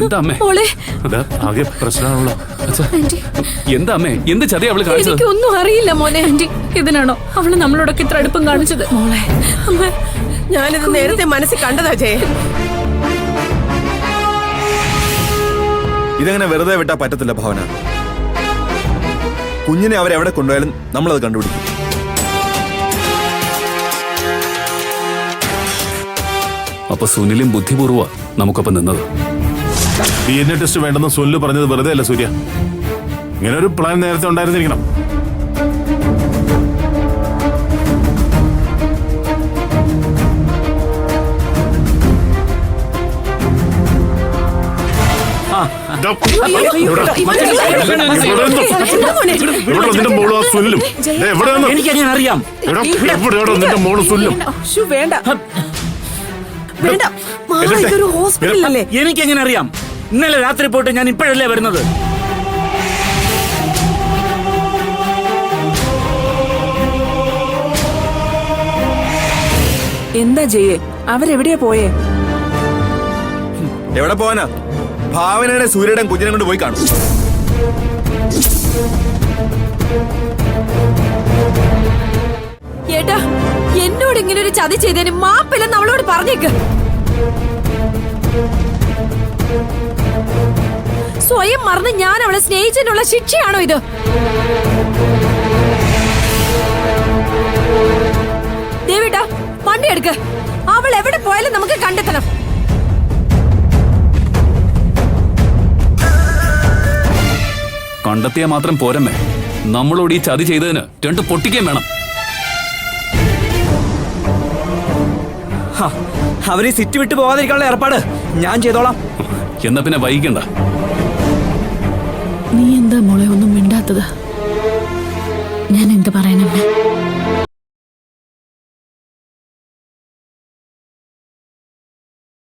എന്താ അമ്മേ? ആകെ പ്രശ്നമാണല്ലോ. എന്താ അമ്മേ? എന്ത് ചതിയാ അവള് കാണിച്ചത്? എനിക്കൊന്നും അറിയില്ല മോനെ. ആന്റി, ഇതിനാണോ അവള് നമ്മളോടൊക്കെ ഇത്ര അടുപ്പം കാണിച്ചത്? മോളെ, ഞാനിത് നേരത്തെ മനസ്സിൽ കണ്ടതാ ജയ. ഇതങ്ങനെ വെറുതെ വിട്ടാ പറ്റത്തില്ല ഭാവന. കുഞ്ഞിനെ അവരെവിടെ കൊണ്ടുപോയാലും നമ്മളത് കണ്ടുപിടിക്കും. അപ്പൊ സുനിലും ബുദ്ധിപൂർവ്വ നമുക്കൊപ്പം നിന്നത്. DNA ടെസ്റ്റ് വേണ്ടെന്ന് സുനിൽ പറഞ്ഞത് വെറുതെ അല്ല സൂര്യ. ഇങ്ങനെ ഒരു പ്ലാൻ നേരത്തെ ഉണ്ടായിരുന്നിരിക്കണം. നിന്റെ മോളും സുനിലും എനിക്കങ്ങനെ അറിയാം. എവിടെയാണോ നിന്റെ മോളും സുനിലും? വേണ്ട വേണ്ട, ഇതൊരു ഹോസ്പിറ്റലല്ലേ. എനിക്കെങ്ങനെ അറിയാം? ഇന്നലെ രാത്രി പോയിട്ട് ഞാൻ ഇപ്പോഴല്ലേ വരുന്നത്. എന്താ ജയെ, അവരെവിടെയാ പോയേ? എവിടെ പോവാനാ? ഭാവനയുടെ സൂര്യയുടെ കുഞ്ഞിനെ കൊണ്ട് പോയി കാണും. ഏട്ടാ, എന്നോട് ഇങ്ങനെ ഒരു ചതി ചെയ്തതിന് മാപ്പില്ലെന്ന് അവളോട് പറഞ്ഞേക്ക്. സ്വയം മറന്ന് ഞാൻ അവളെ സ്നേഹിച്ചതിനുള്ള ശിക്ഷയാണോ ഇത്? ദേവിട്ടാ, വണ്ടി എടുക്ക്. അവൾ എവിടെ പോയാലും നമുക്ക് കണ്ടെത്തണം. കണ്ടെത്തിയാ മാത്രം പോരമ്മേ, നമ്മളോട് ഈ ചതി ചെയ്തതിന് 2 പൊട്ടിക്കുകയും വേണം. അവര് സിറ്റി വിട്ട് പോകാതിരിക്കാനുള്ള ഏർപ്പാട് ഞാൻ ചെയ്തോളാം. എന്നാ പിന്നെ വൈകിക്കണ്ട. നീ എന്താ മോളെ ഒന്നും മിണ്ടാത്തത്? ഞാൻ എന്ത് പറയാനമ്മേ?